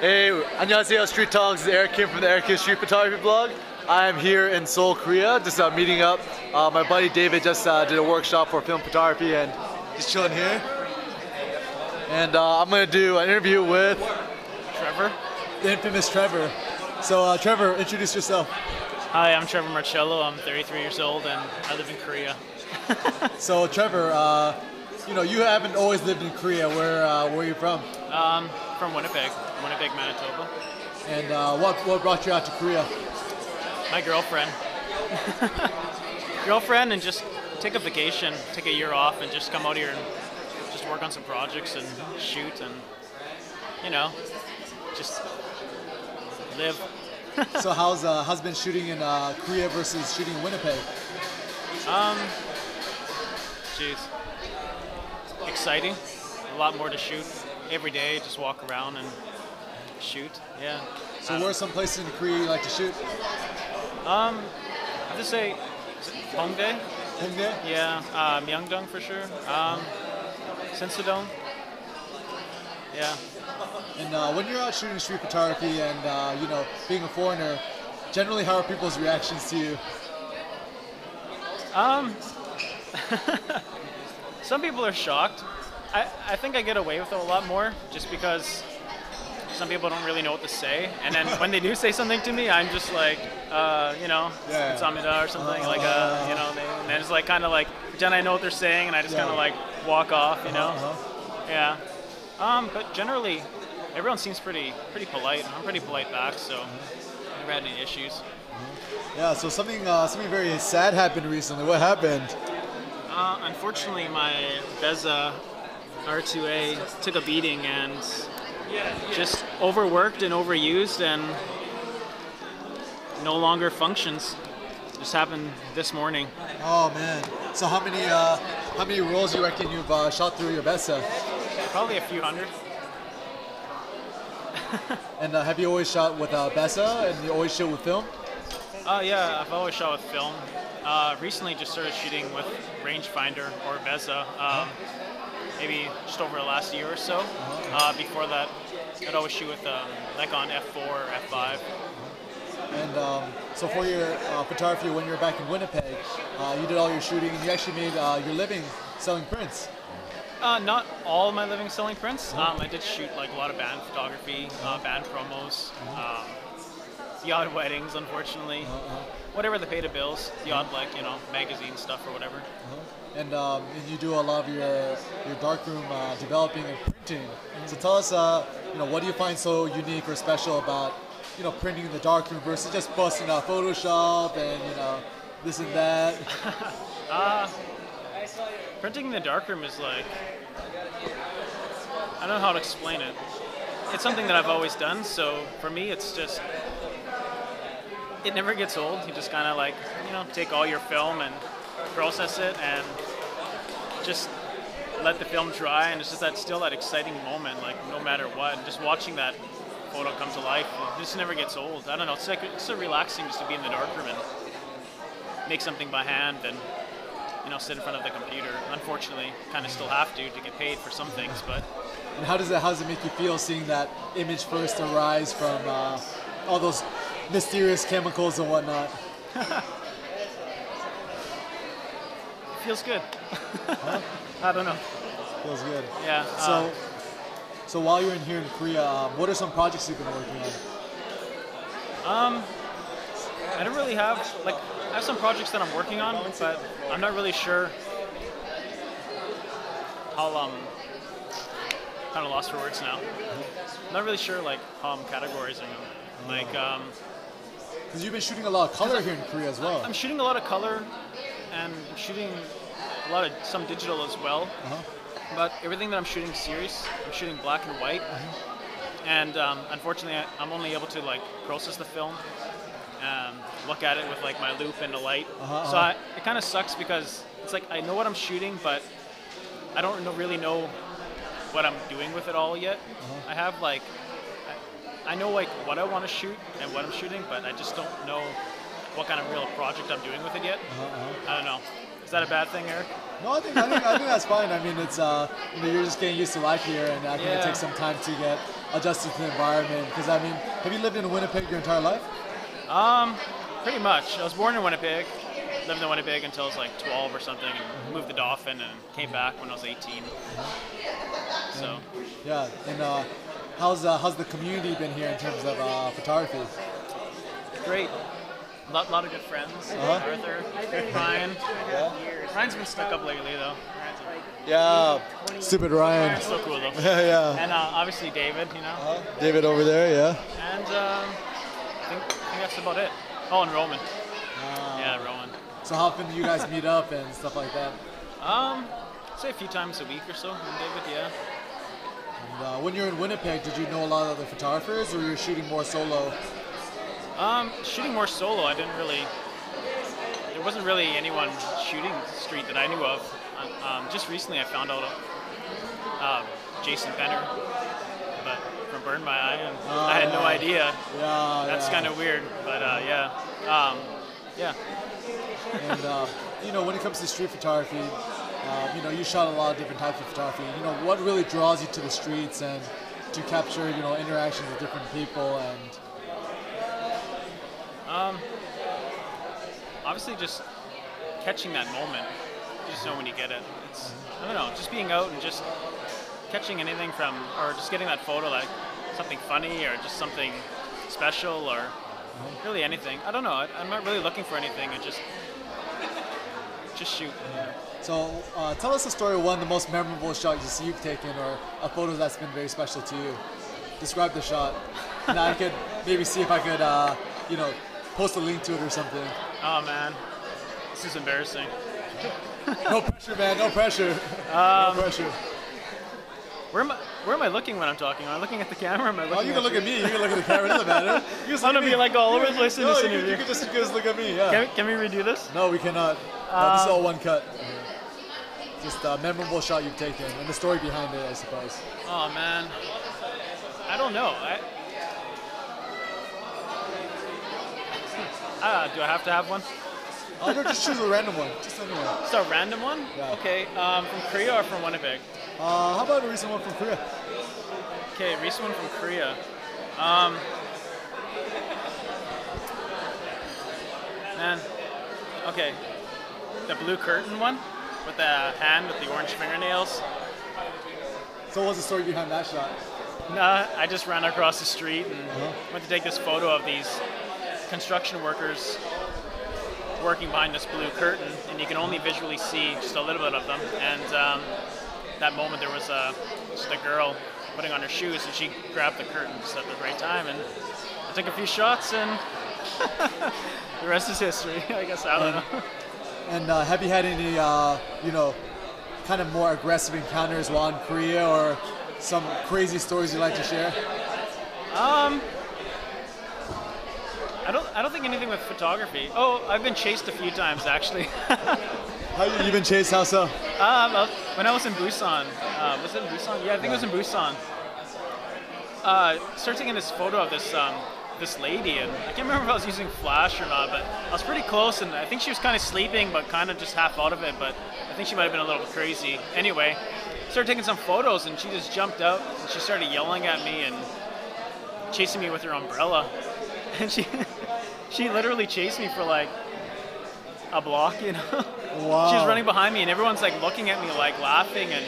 Hey, 안녕하세요, Street Talks. This is Eric Kim from the Eric Kim Street Photography blog. I'm here in Seoul, Korea, just meeting up. My buddy David just did a workshop for film photography and he's chilling here. And I'm going to do an interview with Trevor. The infamous Trevor. So Trevor, introduce yourself. Hi, I'm Trevor Marczylo. I'm 33 years old and I live in Korea. So Trevor, you haven't always lived in Korea. Where are you from? From Winnipeg, Manitoba. And what brought you out to Korea? My girlfriend. Girlfriend, and just take a vacation, take a year off, and just come out here and just work on some projects and shoot and, just live. So how's been shooting in Korea versus shooting in Winnipeg? Exciting. A lot more to shoot every day. Just walk around and shoot. Yeah. So where are some places in Korea you like to shoot? I have to say, Hongdae. Hongdae? Yeah. Myeongdong for sure. Sinsadong. Yeah. And when you're out shooting street photography and being a foreigner, generally how are people's reactions to you? Some people are shocked. I think I get away with it a lot more just because some people don't really know what to say. And then when they do say something to me, I'm just like, it's Amida or something, and then it's like kind of like pretend I know what they're saying and I just kind of like walk off, Yeah. But generally, everyone seems pretty polite. I'm pretty polite back, so I never had any issues. Yeah, so something very sad happened recently. What happened? Unfortunately, my Beza R2A took a beating and just overworked and overused and no longer functions. Just happened this morning. Oh man! So how many rolls do you reckon you've shot through your Beza? Probably a few hundred. And have you always shot with Beza and you always shoot with film? Yeah, I've always shot with film. Recently just started shooting with rangefinder or Beza, maybe just over the last year or so. Before that, I'd always shoot with Nikon F4 or F5. And so for your photography, when you were back in Winnipeg, you did all your shooting and you actually made your living selling prints. Not all of my living selling prints. I did shoot like a lot of band photography, band promos, the odd weddings, unfortunately. Whatever the pay the bills, the odd magazine stuff or whatever. And you do a lot of your darkroom developing and printing. So tell us, what do you find so unique or special about printing in the darkroom versus just busting out Photoshop and this and that? Printing in the darkroom is like, I don't know how to explain it. It's something that I've always done, so for me it's just, it never gets old. You just kind of take all your film and process it and just let the film dry, and it's just still that exciting moment, no matter what, and just watching that photo come to life, it just never gets old. I don't know, it's so relaxing just to be in the darkroom and make something by hand and sit in front of the computer. Unfortunately, kind of still have to get paid for some things, but. And how does it make you feel seeing that image first arise from all those mysterious chemicals and whatnot? It feels good. I don't know. Feels good. Yeah. So while you're in here in Korea, what are some projects you've been working on? I don't really have, I have some projects that I'm working on, but I'm not really sure how, kind of lost for words now. I'm not really sure, how I'm categorizing them. Because you've been shooting a lot of color here in Korea as well. I'm shooting a lot of color, and I'm shooting some digital as well. But everything that I'm shooting serious, I'm shooting black and white. And unfortunately, I'm only able to process the film and look at it with my loop and the light. So it kind of sucks because it's I know what I'm shooting, but I don't really know what I'm doing with it all yet. I have I know what I want to shoot and what I'm shooting, but I just don't know what kind of real project I'm doing with it yet. I don't know. Is that a bad thing, Eric? No, I think that's fine. I mean, it's you're just getting used to life here, and I think it takes some time to get adjusted to the environment. Because I mean, have you lived in Winnipeg your entire life? Pretty much. I was born in Winnipeg, lived in Winnipeg until I was like 12 or something, and moved to Dauphin and came back when I was 18. So. Yeah, and how's the community been here in terms of photography? Great. A lot of good friends. Arthur, Ryan. Yeah. Ryan's been stuck up lately, though. Yeah, stupid Ryan. Ryan's so cool, though. Yeah. And obviously David, you know. David over there, yeah. And I think that's about it. Oh, and Roman. Yeah, Roman. So how often do you guys meet up and stuff like that? Say a few times a week or so with David, yeah. And when you're in Winnipeg, did you know a lot of other photographers, or you're shooting more solo? Shooting more solo. There wasn't really anyone shooting street that I knew of. Just recently I found out of Jason Penner, but from Burn My Eye, and I had no idea. Yeah, that's kind of weird, but yeah. And when it comes to street photography, you shot a lot of different types of photography. What really draws you to the streets and to capture interactions with different people and. Obviously just catching that moment. You just know when you get it. I don't know, just being out and just catching anything or just getting that photo, like something funny or just something special or really anything. I don't know, I'm not really looking for anything, I just shoot. So tell us the story of one of the most memorable shots you've taken or a photo that's been very special to you. Describe the shot. And I could maybe see if I could, post a link to it or something. Oh man, this is embarrassing. No pressure, man. No pressure. No pressure. Where am I looking when I'm talking? Am I looking at the camera? Am I looking you can look at me. You can look at the camera. It doesn't matter. I'm gonna be like all over the place in this interview. You can just look at me. Yeah. Can we redo this? No, we cannot. This is all one cut. Just a memorable shot you've taken and the story behind it, I suppose. Oh man, I don't know. Do I have to have one? No, just choose a random one. Just anyone. Just a random one? Yeah. Okay, from Korea or from Winnipeg? How about a recent one from Korea? Okay, recent one from Korea. Man, okay. The blue curtain one with the hand with the orange fingernails. So what's the story behind that shot? Nah, I just ran across the street and went to take this photo of these construction workers working behind this blue curtain, and you can only visually see just a little bit of them. And that moment there was just a girl putting on her shoes, and she grabbed the curtain just at the right time, and I took a few shots, and the rest is history. I guess I don't know. And have you had any, kind of more aggressive encounters while in Korea, or some crazy stories you'd like to share? I don't think anything with photography. Oh, I've been chased a few times actually. How you been chased? How so? When I was in Busan. Was it in Busan? Yeah, I think it was in Busan. Started taking this photo of this lady, and I can't remember if I was using flash or not, but I was pretty close, and I think she was kind of sleeping, but kind of just half out of it, but I think she might have been a little bit crazy. Anyway, started taking some photos, and she just jumped out, and she started yelling at me and chasing me with her umbrella. And she literally chased me for like a block, Wow. She was running behind me, and everyone's like looking at me like laughing, and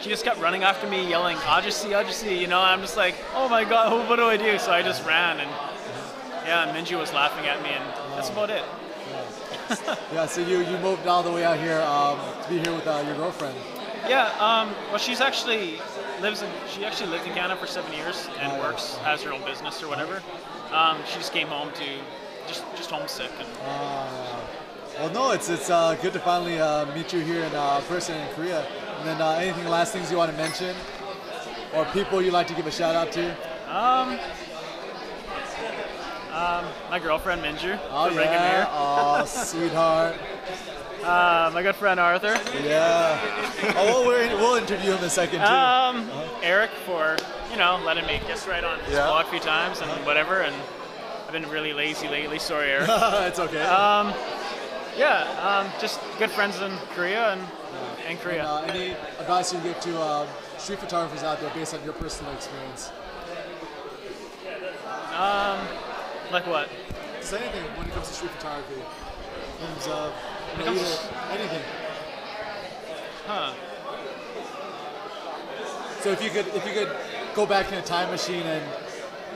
she just kept running after me yelling, Ajasi, and I'm just like, oh my god, what do I do? So I just ran, and yeah, Minju was laughing at me, and that's about it. Yeah, so you moved all the way out here to be here with your girlfriend. Yeah, well, she actually lived in Canada for 7 years and has her own business or whatever. She just came home to just homesick. And well, no, it's good to finally meet you here in person in Korea. And then anything last things you want to mention, or people you'd like to give a shout out to? My girlfriend Minju. Oh yeah, oh sweetheart. My good friend Arthur. Yeah. Oh, we'll interview him in a second too. Eric for letting me guest right on his blog a few times and whatever, and I've been really lazy lately. Sorry, Eric. It's okay. Just good friends in Korea and Korea. Any advice you give to street photographers out there based on your personal experience? Like what? Just anything when it comes to street photography. In terms of anything. Huh. So if you could go back in a time machine and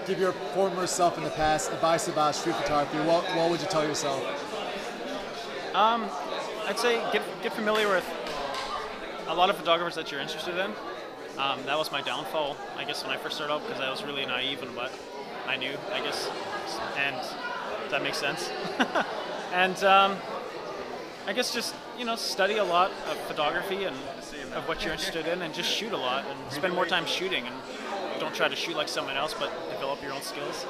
give your former self in the past advice about street photography, what would you tell yourself? I'd say get familiar with a lot of photographers that you're interested in. That was my downfall, I guess, when I first started out, because I was really naive in what I knew, I guess, and that makes sense. And I guess just study a lot of photography and of what you're interested in, and just shoot a lot and spend more time shooting, and don't try to shoot like someone else, but develop your own skills.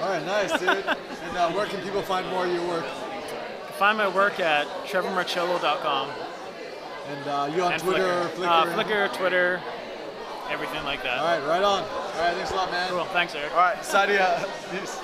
All right, nice, dude. And where can people find more of your work? Find my work at trevormarczylo.com. And you on and Twitter, Flickr? Flickr, Twitter, everything like that. All right, right on. All right, thanks a lot, man. Cool, thanks, Eric. All right, Sadia. Peace.